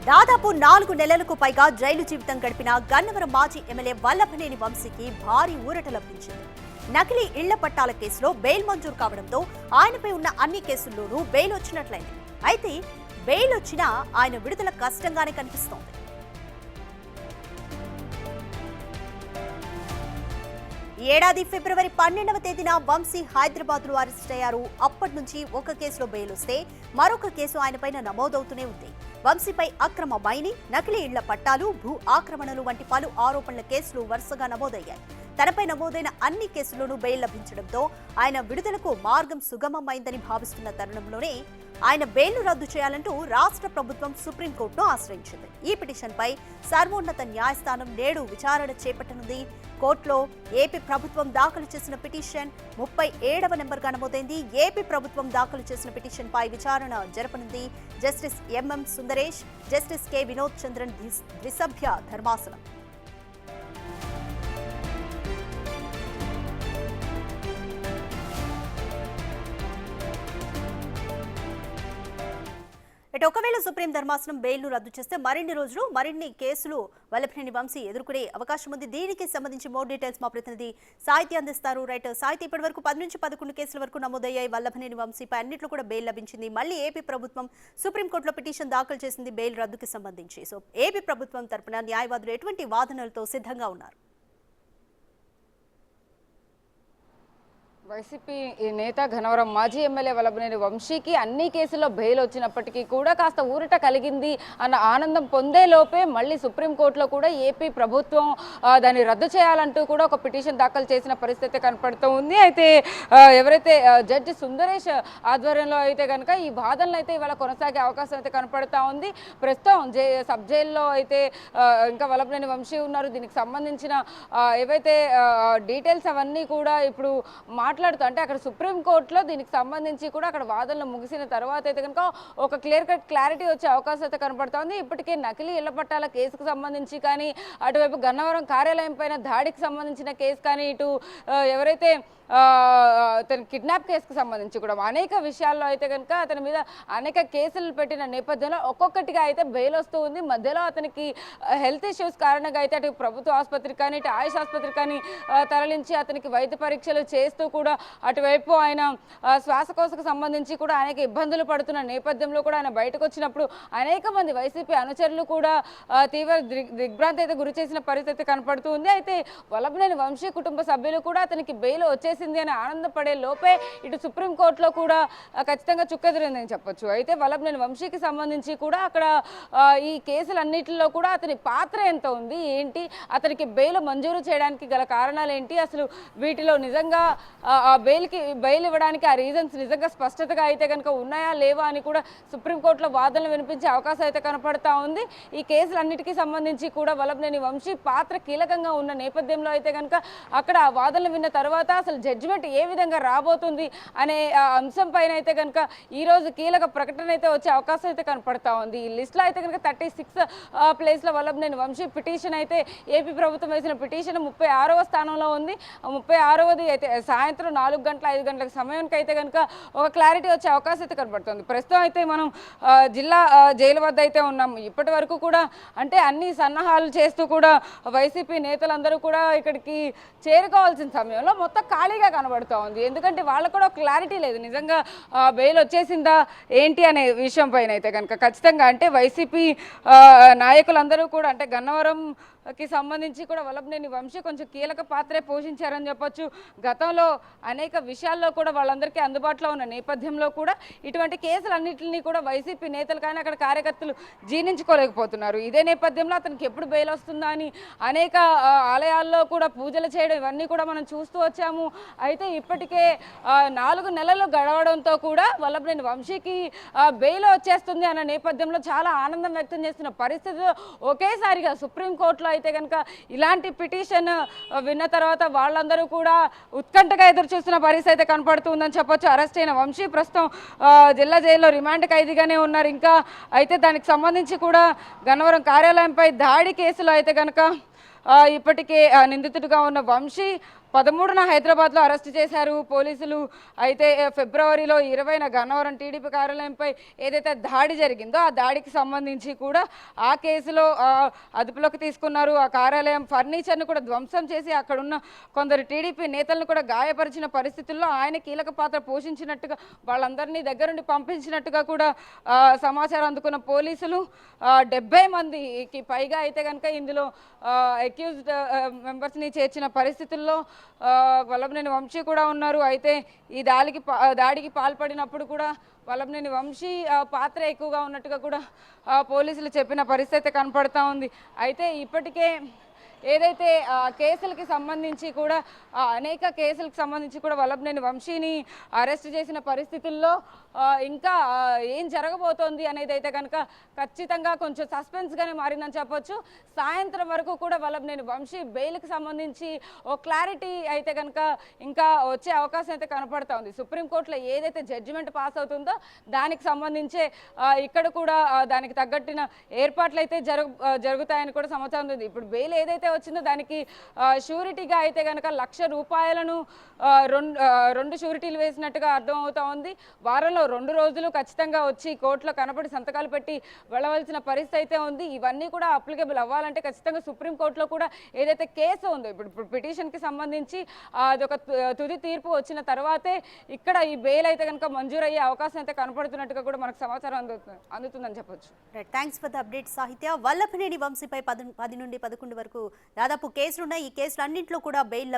దాదాపు 4 నెలలకు పైగా జైలు జీవితం గడిపిన గన్నవరం మాజీ ఎమ్మెల్యే వల్లభనేని వంశీకి భారీ ఊరట లభించింది. నకిలీ ఇళ్ల పట్టాల కేసులో బెయిల్ మంజూరు కావడంతో ఆయనపై ఉన్న అన్ని కేసుల్లోనూ బెయిల్ వచ్చినట్లయింది. అయితే బెయిల్ వచ్చినా ఆయన విడుదల కష్టంగానే కనిపిస్తోంది. ఏడాది ఫిబ్రవరి 12వ తేదీన వంశీ హైదరాబాద్ లో అరెస్ట్ అయ్యారు. అప్పటి నుంచి ఒక కేసులో బెయిల్ వస్తే మరొక కేసు ఆయనపైన నమోదవుతూనే ఉంది. వంశీపై అక్రమ మైనింగ్, నకిలీ ఇళ్ల పట్టాలు, భూ ఆక్రమణలు వంటి పలు ఆరోపణల కేసులు వరుసగా నమోదయ్యాయి. తనపై నమోదైన అన్ని కేసుల్లోనూ బెయిల్ లభించడంతో ఆయన విడుదలకు మార్గం సుగమమైందని భావిస్తున్న తరుణంలోనే ఆయన బెయిల్ రద్దు చేయాలంటూ రాష్ట్ర ప్రభుత్వం సుప్రీంకోర్టును ఆశ్రయించింది. ఈ పిటిషన్పై సర్వోన్నత న్యాయస్థానం నేడు విచారణ చేపట్టనుంది. కోర్టులో ఏపీ ప్రభుత్వం దాఖలు చేసిన పిటిషన్ 37వ నెంబర్గా నమోదైంది. ఏపీ ప్రభుత్వం దాఖలు చేసిన పిటిషన్పై విచారణ జరపనుంది justice MM Sundaresh, justice K Vinod Chandran ద్విసభ్య ధర్మాసనం. ఒకవేళ సుప్రీం ధర్మాసనం బెయిల్ను రద్దు చేస్తే మరిన్ని రోజులు మరిన్ని కేసులు వల్లభనేని వంశీ ఎదుర్కొనే అవకాశం ఉంది. దీనికి సంబంధించి మోర్ డీటెయిల్స్ మా ప్రతినిధి సాహిత్య అందిస్తారు. రైట్ సాహిత్య, ఇప్పటి వరకు 10 నుంచి 11 కేసుల వరకు నమోదయ్యాయి. వల్లభనేని వంశీపై అన్నింటిలో కూడా బెయిల్ లభించింది. మళ్ళీ ఏపీ ప్రభుత్వం సుప్రీంకోర్టులో పిటిషన్ దాఖలు చేసింది బెయిల్ రద్దుకి సంబంధించి. సో ఏపీ ప్రభుత్వం తరపున న్యాయవాదులు ఎటువంటి వాదనలతో సిద్ధంగా ఉన్నారు? వైసీపీ నేత గన్నవరం మాజీ ఎమ్మెల్యే వల్లభనేని వంశీకి అన్ని కేసుల్లో బెయిల్ వచ్చినప్పటికీ కూడా కాస్త ఊరట కలిగింది అన్న ఆనందం పొందే లోపే మళ్ళీ సుప్రీంకోర్టులో కూడా ఏపీ ప్రభుత్వం దాన్ని రద్దు చేయాలంటూ కూడా ఒక పిటిషన్ దాఖలు చేసిన పరిస్థితి కనపడుతూ ఉంది. అయితే ఎవరైతే జడ్జి సుందరేష్ ఆధ్వర్యంలో అయితే కనుక ఈ వాదనలు అయితే ఇవాళ కొనసాగే అవకాశం అయితే కనపడుతూ ఉంది. ప్రస్తుతం సబ్ జైల్లో అయితే ఇంకా వల్లభనేని వంశీ ఉన్నారు. దీనికి సంబంధించిన ఏవైతే డీటెయిల్స్ అవన్నీ కూడా ఇప్పుడు మాట్లాడుతూ అంటే అక్కడ సుప్రీంకోర్టులో దీనికి సంబంధించి కూడా అక్కడ వాదనలు ముగిసిన తర్వాత అయితే కనుక ఒక క్లారిటీ వచ్చే అవకాశం అయితే కనపడుతోంది. ఇప్పటికే నకిలీ ఇళ్ల పట్టాల కేసుకు సంబంధించి కానీ, అటువైపు గన్నవరం కార్యాలయం పైన దాడికి సంబంధించిన కేసు కానీ, ఇటు ఎవరైతే అతని కిడ్నాప్ కేసుకు సంబంధించి కూడా అనేక విషయాల్లో అయితే కనుక అతని మీద అనేక కేసులు పెట్టిన నేపథ్యంలో ఒక్కొక్కటిగా అయితే బెయిల్ వస్తూ ఉంది. మధ్యలో అతనికి హెల్త్ ఇష్యూస్ కారణంగా అయితే అటు ప్రభుత్వ ఆసుపత్రికి కానీ, ఇటు ఆయుష్ ఆసుపత్రికి కానీ తరలించి అతనికి వైద్య పరీక్షలు చేస్తూ కూడా అటువైపు ఆయన శ్వాసకోశకు సంబంధించి కూడా అనేక ఇబ్బందులు పడుతున్న నేపథ్యంలో కూడా ఆయన బయటకు వచ్చినప్పుడు అనేక మంది వైసీపీ అనుచరులు కూడా తీవ్ర దిగ్భ్రాంతి అయితే గురి చేసిన పరిస్థితి కనపడుతూ ఉంది. అయితే వల్లభనేని వంశీ కుటుంబ సభ్యులు కూడా అతనికి బెయిల్ వచ్చేసింది అని ఆనందపడే లోపే ఇటు సుప్రీంకోర్టులో కూడా ఖచ్చితంగా చుక్కెదిరిందని చెప్పొచ్చు. అయితే వల్లభనేని వంశీకి సంబంధించి కూడా అక్కడ ఈ కేసులన్నింటిలో కూడా అతని పాత్ర ఎంత ఉంది, ఏంటి, అతనికి బెయిల్ మంజూరు చేయడానికి గల కారణాలు ఏంటి, అసలు వీటిలో నిజంగా బెయిల్ ఇవ్వడానికి ఆ రీజన్స్ నిజంగా స్పష్టతగా అయితే కనుక ఉన్నాయా లేవా అని కూడా సుప్రీంకోర్టులో వాదనలు వినిపించే అవకాశం అయితే కనపడతా ఉంది. ఈ కేసులన్నిటికీ సంబంధించి కూడా వల్లభనేని వంశీ పాత్ర కీలకంగా ఉన్న నేపథ్యంలో అయితే కనుక అక్కడ వాదనలు విన్న తర్వాత అసలు జడ్జిమెంట్ ఏ విధంగా రాబోతుంది అనే అంశం పైన అయితే కనుక ఈరోజు కీలక ప్రకటన అయితే వచ్చే అవకాశం అయితే కనపడతా ఉంది. ఈ లిస్టులో అయితే కనుక 36 ప్లేస్లో వల్లభనేని వంశీ పిటిషన్ అయితే ఏపీ ప్రభుత్వం వేసిన పిటిషన్ 36వ స్థానంలో ఉంది. 36వది అయితే సాయంత్రం 4 గంటల 5 గంటల సమయానికి అయితే కనుక ఒక క్లారిటీ వచ్చే అవకాశం అయితే కనపడుతుంది. ప్రస్తుతం అయితే మనం జిల్లా జైలు వద్ద అయితే ఉన్నాం. ఇప్పటి వరకు కూడా అంటే అన్ని సన్నాహాలు చేస్తూ కూడా వైసీపీ నేతలందరూ కూడా ఇక్కడికి చేరుకోవాల్సిన సమయంలో మొత్తం ఖాళీగా కనబడుతూ ఉంది. ఎందుకంటే వాళ్ళకు కూడా క్లారిటీ లేదు నిజంగా బెయిల్ వచ్చేసిందా ఏంటి అనే విషయం పైన అయితే కనుక ఖచ్చితంగా అంటే వైసీపీ నాయకులందరూ కూడా అంటే గన్నవరంకి సంబంధించి కూడా వల్లభనేని వంశీ కొంచెం కీలక పాత్రే పోషించారని చెప్పొచ్చు. గతంలో అనేక విషయాల్లో కూడా వాళ్ళందరికీ అందుబాటులో ఉన్న నేపథ్యంలో కూడా ఇటువంటి కేసులన్నింటినీ కూడా వైసీపీ నేతలు కానీ అక్కడ కార్యకర్తలు జీర్ణించుకోలేకపోతున్నారు. ఇదే నేపథ్యంలో అతనికి ఎప్పుడు బెయిల్ వస్తుందా అని అనేక ఆలయాల్లో కూడా పూజలు చేయడం ఇవన్నీ కూడా మనం చూస్తూ వచ్చాము. అయితే ఇప్పటికే 4 నెలలు గడవడంతో కూడా వల్లభనేని వంశీకి బెయిల్ వచ్చేస్తుంది అన్న నేపథ్యంలో చాలా ఆనందం వ్యక్తం చేస్తున్న పరిస్థితిలో ఒకేసారిగా సుప్రీంకోర్టులో అయితే కనుక ఇలాంటి పిటిషన్ విన్న తర్వాత వాళ్ళందరూ కూడా ఉత్కంఠగా ఎదురు చూస్తున్న పరిస్థితి అయితే కనపడుతుందని చెప్పొచ్చు. అరెస్ట్ అయిన వంశీ ప్రస్తుతం జిల్లా జైల్లో రిమాండ్ ఖైదీగానే ఉన్నారు. ఇంకా అయితే దానికి సంబంధించి కూడా గన్నవరం కార్యాలయంపై దాడి కేసులో అయితే కనుక ఇప్పటికే నిందితుడిగా ఉన్న వంశీ 13న హైదరాబాద్లో అరెస్ట్ చేశారు పోలీసులు. అయితే ఫిబ్రవరిలో 20న గన్నవరం టీడీపీ కార్యాలయంపై ఏదైతే దాడి జరిగిందో ఆ దాడికి సంబంధించి కూడా ఆ కేసులో అదుపులోకి తీసుకున్నారు. ఆ కార్యాలయం ఫర్నిచర్ను కూడా ధ్వంసం చేసి అక్కడున్న కొందరు టీడీపీ నేతలను కూడా గాయపరిచిన పరిస్థితుల్లో ఆయన కీలక పాత్ర పోషించినట్టుగా వాళ్ళందరినీ దగ్గరుండి పంపించినట్టుగా కూడా సమాచారం అందుకున్న పోలీసులు 70 మందికి పైగా అయితే కనుక ఇందులో అక్యూజ్డ్ మెంబర్స్ని చేర్చిన పరిస్థితుల్లో వల్లభనేని వంశీ కూడా ఉన్నారు. అయితే ఈ దాడికి పాల్పడినప్పుడు కూడా వల్లభనేని వంశీ పాత్ర ఎక్కువగా ఉన్నట్టుగా కూడా పోలీసులు చెప్పిన పరిస్థితి కనపడతా ఉంది. అయితే ఇప్పటికే ఏదైతే కేసులకి సంబంధించి కూడా అనేక కేసులకు సంబంధించి కూడా వల్లభనేని వంశీని అరెస్ట్ చేసిన పరిస్థితుల్లో ఇంకా ఏం జరగబోతోంది అనేది అయితే కనుక ఖచ్చితంగా కొంచెం సస్పెన్స్గానే మారిందని చెప్పొచ్చు. సాయంత్రం వరకు కూడా వల్లభనేని వంశీ బెయిల్కి సంబంధించి ఓ క్లారిటీ అయితే కనుక ఇంకా వచ్చే అవకాశం అయితే కనపడతా ఉంది. సుప్రీంకోర్టులో ఏదైతే జడ్జిమెంట్ పాస్ అవుతుందో దానికి సంబంధించే ఇక్కడ కూడా దానికి తగ్గట్టిన ఏర్పాట్లు అయితే జరుగుతాయని కూడా సమాచారం ఉంది. ఇప్పుడు బెయిల్ ఏదైతే వచ్చిందో దానికి షూరిటీగా అయితే కనుక ₹1,00,000 రెండు షూరిటీలు వేసినట్టుగా అర్థమవుతా ఉంది. వారంలో 2 రోజులు ఖచ్చితంగా వచ్చి కోర్టులో కనపడి సంతకాలు పెట్టి వెళ్ళవలసిన పరిస్థితి అయితే ఉంది. ఇవన్నీ కూడా అప్లికేబుల్ అవ్వాలంటే ఖచ్చితంగా సుప్రీంకోర్టులో కూడా ఏదైతే కేసు ఉందో ఇప్పుడు పిటిషన్కి సంబంధించి అదొక తుది తీర్పు వచ్చిన తర్వాతే ఇక్కడ ఈ బెయిల్ అయితే కనుక మంజూరయ్యే అవకాశం అయితే కనపడుతున్నట్టుగా కూడా మనకు సమాచారం అందుతుందని చెప్పొచ్చు. థ్యాంక్స్ ఫర్ ద అప్డేట్ సాహిత్య. వల్లభనేని వంశీపై 10 నుండి 11 వరకు దాదాపు కేసులున్నాయి. ఈ కేసులన్నింటిలో కూడా బెయిల్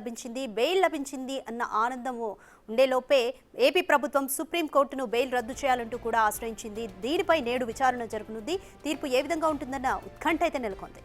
లభించింది అన్న ఆనందము ఉండేలోపే ఏపీ ప్రభుత్వం సుప్రీంకోర్టును బెయిల్ రద్దు చేయాలంటూ కూడా ఆశ్రయించింది. దీనిపై నేడు విచారణ జరగనుంది. తీర్పు ఏ విధంగా ఉంటుందన్న ఉత్కంఠ అయితే నెలకొంది.